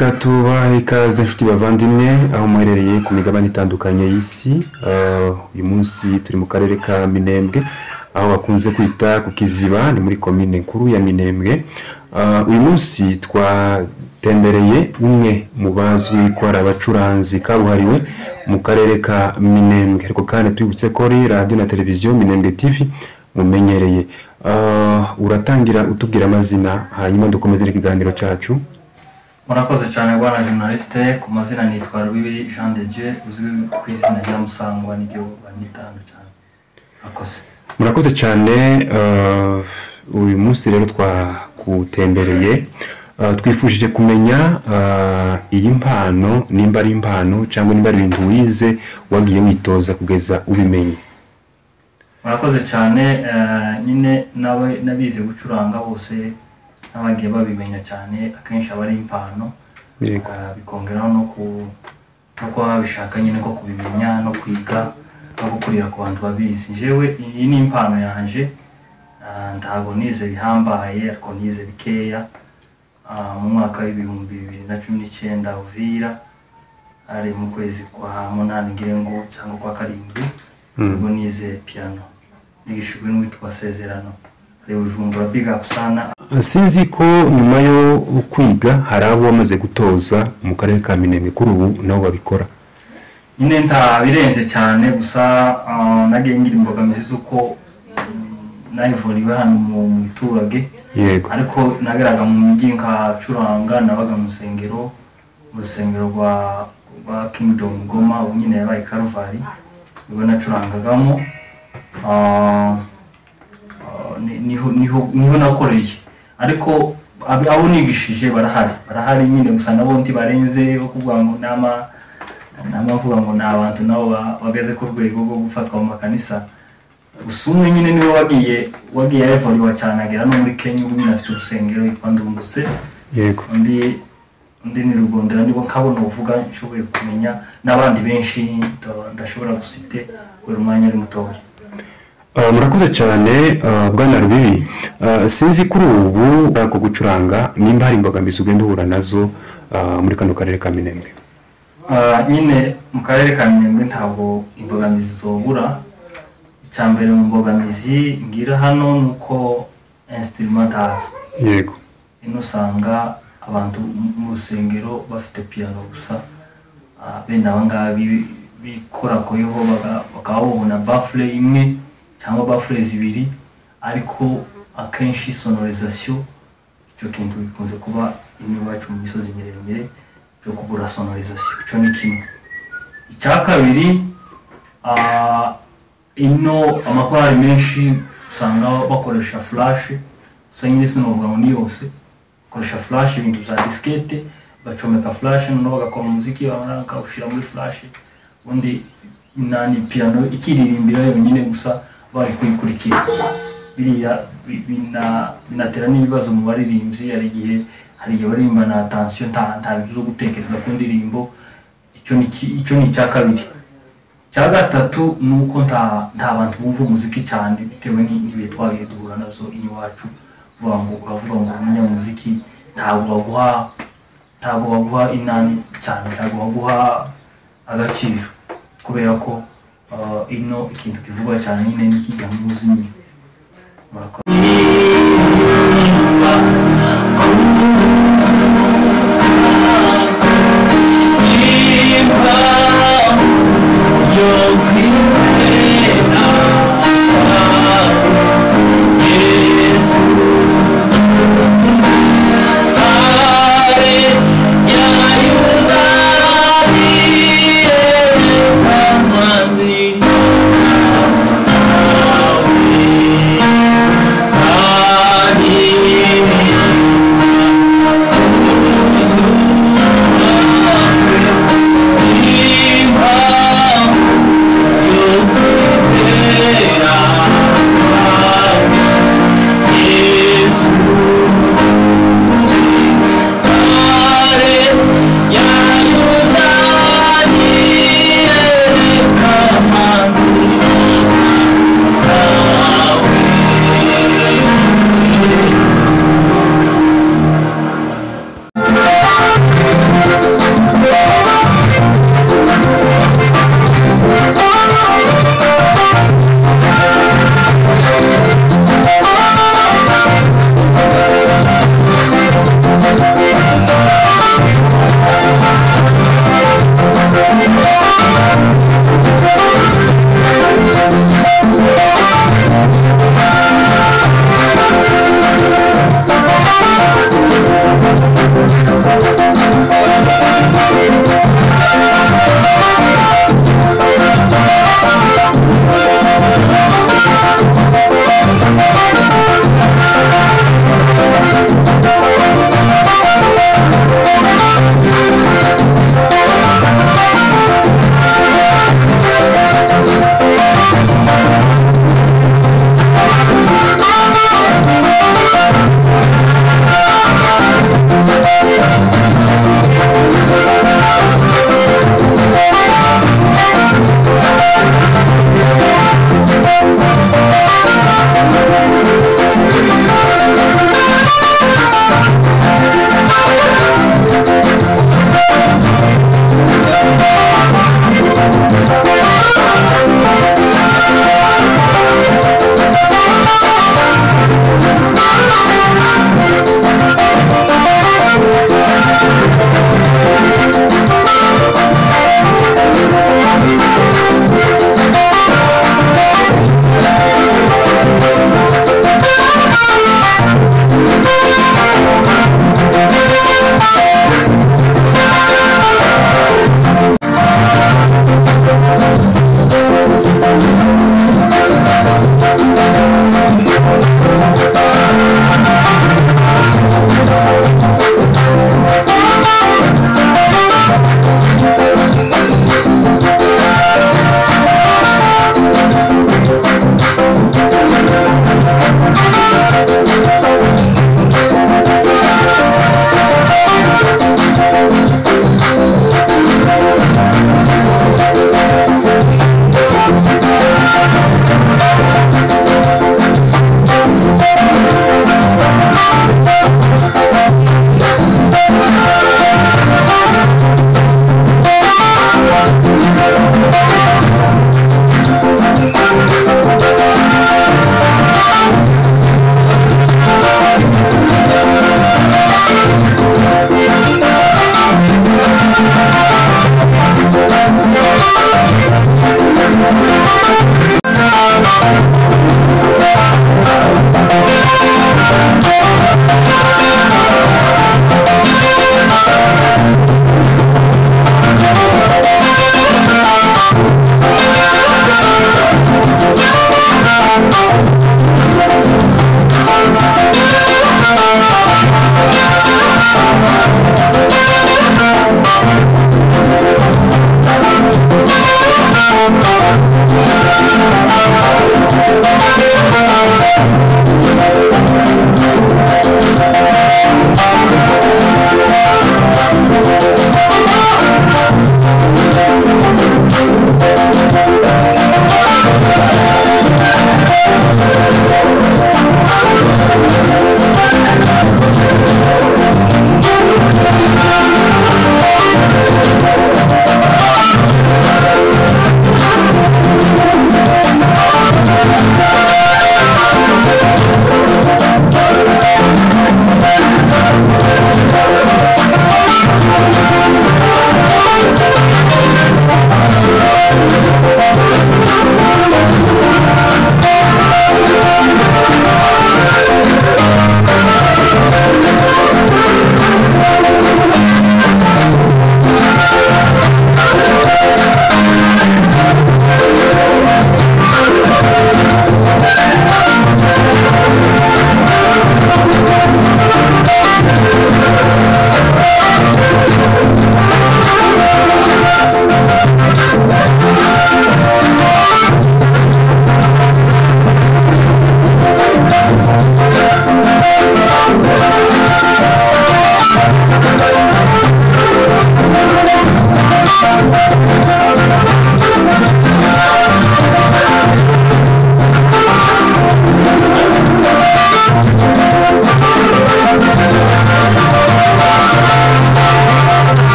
Reka tubahe ikaze inshuti bavandimwe aho muherereye ku migabane itandukanye y'isi. Uyu munsi turi mu karere ka Minembwe aho bakunze kwita ku Kiziba, ni muri komine nkuru ya Minembwe. Uyu munsi twatembereye umwe mu bazwi ko ari abacuranzi kabuhariwe mu karere ka Minembwe, ariko kandi twibutse ko ari radio na televiziyo Minembwe TV mumenyereye. Uratangira utubwira amazina hanyuma dukomeze ikiganiro cyacu. Murakoze cyane bwana journaliste, ku mazina nitwa Rubibi Jean de Dieu, uzwi ku izina rya Musangwa n'ibyo banitanga cyane. Murakoze cyane. Uyu munsi rero twakutembereye, twifujije kumenya iyi mpano, nimba ari impano cyangwa nimba ari ibintu wize wagiye witoza kugeza ubimenye. Murakoze cyane. Nyine nabize gucuranga bose n'abagiye babimenya cyane, akenshi aba ari impano, bikongeraho no kuba bishaka nyine ko kubimenya no kwiga no gukurira ku bantu babizi. Jewe iyi ni impano yanje, ntabwo nize bihambaye ariko nize bikeya. Mu mwaka w'2019 Uvira ari mu kwezi kwa 8 ngire ngo cyangwa kwa 7 ubwo nize piano nigishijwe n'uwitwa Sezerano Bujumbura. Big up sana. Sinzi ko nyuma yo kwiga hari abo wamaze gutoza mu karere ka Minembwe kuri ubu nabo babikora. Nyine birenze cyane, gusa nagiye ngira imbogamizi z'uko nayivuriwe hano mu iturage. Yego. Ariko nageraga mu mijyi nkacuranga, nabaga mu rusengero rwa Kingdom Goma, ubu nyine yabaye Calvary, ubwo nacurangagamo. Niho nakoreye, ariko abo nigishije barahari nyine, gusa nabo ntibarenze kuvuga ngo namavuga ngo ni abantu nabo bageze ku rwego rwo gufatwa mu makanisa. Gusa umwe nyine niwe wagiye evoliwa cyane, agera no muri Kenya, ubu nyine afite urusengero yitwa Ndumbuse. Yego. Undi ni Rugondera, nibo nkabona uvuga nshoboye kumenya, n'abandi benshi ndashobora gusite buri mwanya ari mutoya. Murakoze cyane bwana Rubibi. Sinzi kuri ubu ko gucuranga nimba hari imbogamizi ugenda uhura nazo muri kano karere ka Minembwe. Nyine mu karere ka Minembwe ntabwo imbogamizi zobura. Icyambere mu mbogamizi ngira hano nuko instrumentals. Yego. Ino usanga abantu mu rusengero bafite piano gusa, bene abangaba bikora ko yoho bakaba babona baffle imwe cyangwa baffle zibiri, ariko akenshi sonorisation icyo kintu bikunze kuba iwacu mu misozi miremire byo kubura sonorisation. Icyo ni kimwe. Icya kabiri, ino amakorali menshi usanga bakoresha flash, usanga sinovuga ngo ni yose bakoresha flash, ibintu bya diskete bacomeka flash no bagakora umuziki bakawushira muri flash, undi nani piano ikiririmbira yonyine gusa bari kuyikurikira. Biriya binatera n'ibibazo mu baririmbyi, hari igihe barimba na attention nta bizo gutekereza ku ndirimbo. Icyo ni icya kabiri. Cya gatatu nuko nta bantu bumva umuziki cyane, bitewe n'ibihe twagiye duhura nazo iwacu. Uravuga ngo umunyamuziki ntabwo baguha inani cyane, ntabwo baguha agaciro, kubera ko ino ikintu kivugwa cyane nyine n'ikijya mu muziki. Murakoze. Time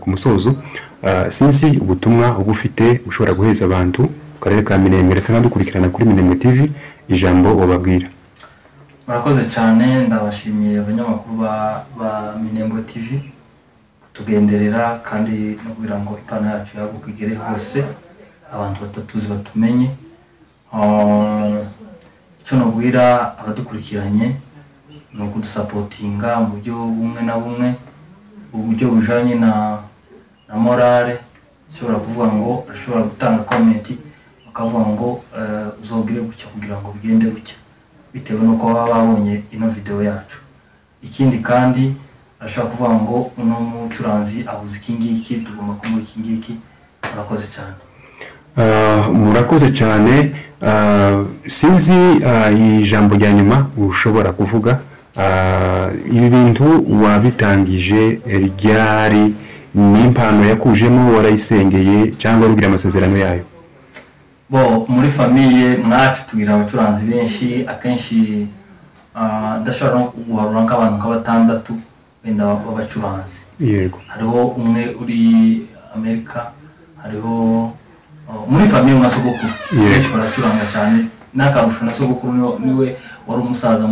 ku musozo sinzi ubutumwa uba ufite ushobora guheza abantu ku karere ka Minembwe ndetse n'adukurikirana kuri Minembwe TV ijambo wababwira. Murakoze cyane, ndabashimiye abanyamakuru ba Minembwe TV kutugenderera kandi no kugira ngo ipana yacu yaguke igere hose abantu batatuzi batumenye. Icyo nabwira abadukurikiranye ni ukudusapotinga mu buryo bumwe na bumwe, uburyo bujanye na morale. Ushobora kuvuga ngo ashobora gutanga comment bakavuga ngo uzogire gutya kugira ngo bigende gutya bitewe nuko baba babonye ino video yacu. Ikindi kandi ashobora kuvuga ngo uno mucuranzi abuze ikingiki tugomba kumuha ikingiki. Murakoze cyane. Murakoze cyane. Sinzi ijambo rya nyuma ushobora kuvuga, ibi bintu wabitangije ryari, n'impano yakujemo warayisengeye cyangwa rugira amasezerano yayo? Muri famiye mwacu tugira abacuranzi benshi, akenshi ndashobora no guharura nk'abantu nk'abatandatu wenda b'abacuranzi. Yego. Hariho umwe uri Amerika, hariho muri famiye mwa sogokuru benshi baracuranga cyane, n'akarusho na sogokuru niwe wari umusaza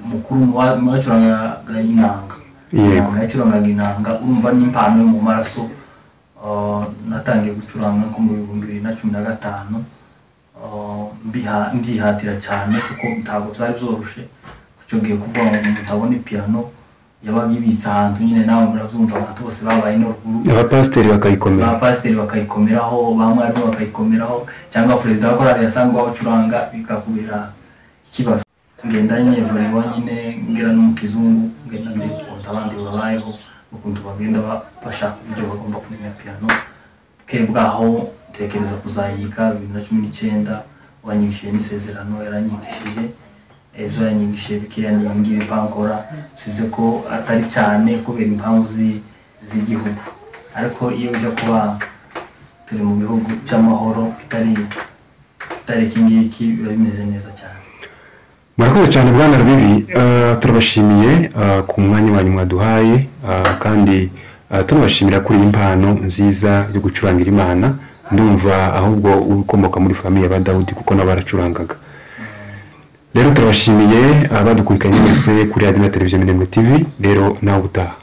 mukuru mu bacurangaga inanga. Yego. Yacurangaga inanga, urumva n'impano yo mu maraso. Natangiye gucuranga nko mu 2015, mbyihatira cyane kuko ntabwo byari byoroshe kucyongeye kuvuga ngo umuntu abone piano yabaga ibitse ahantu nyine, nawe murabyumva abantu bose babaye no ruguru, abapasiteri bakayikomeraho, bamwarimu bakayikomeraho, cyangwa perezida wa korali yasangwa bacuranga bikakubera ikibazo. Ngenda nyevuriwa nyine ngera no mu kizungu, ngenda ndikunda abandi babayeho ukuntu bagenda bashaka uburyo bagomba kumenya piano. Bwaho tekereza kuzayiga 2019, wanyigishije n'isezerano yaranyigishije, ejo yanyigishije bikeya n'ingibi pankora, sivyo ko atari cyane kubera impamvu z'igihugu, ariko iyo uje kuba turi mu bihugu cy'amahoro kitari kingiki biba bimeze neza cyane. Murakoze cyane Bwana Rubibi, turabashimiye ku mwanya wanyu mwaduhaye, kandi turabashimira kuri impano nziza yo gucurangira Imana. Ndumva ahubwo ukomoka muri famiye ya Dawudi kuko nabaracurangaga. Rero turabashimiye abadukurikiranye mwese kuri radio na televiziyo Minembwe TV. Rero nawe utaha.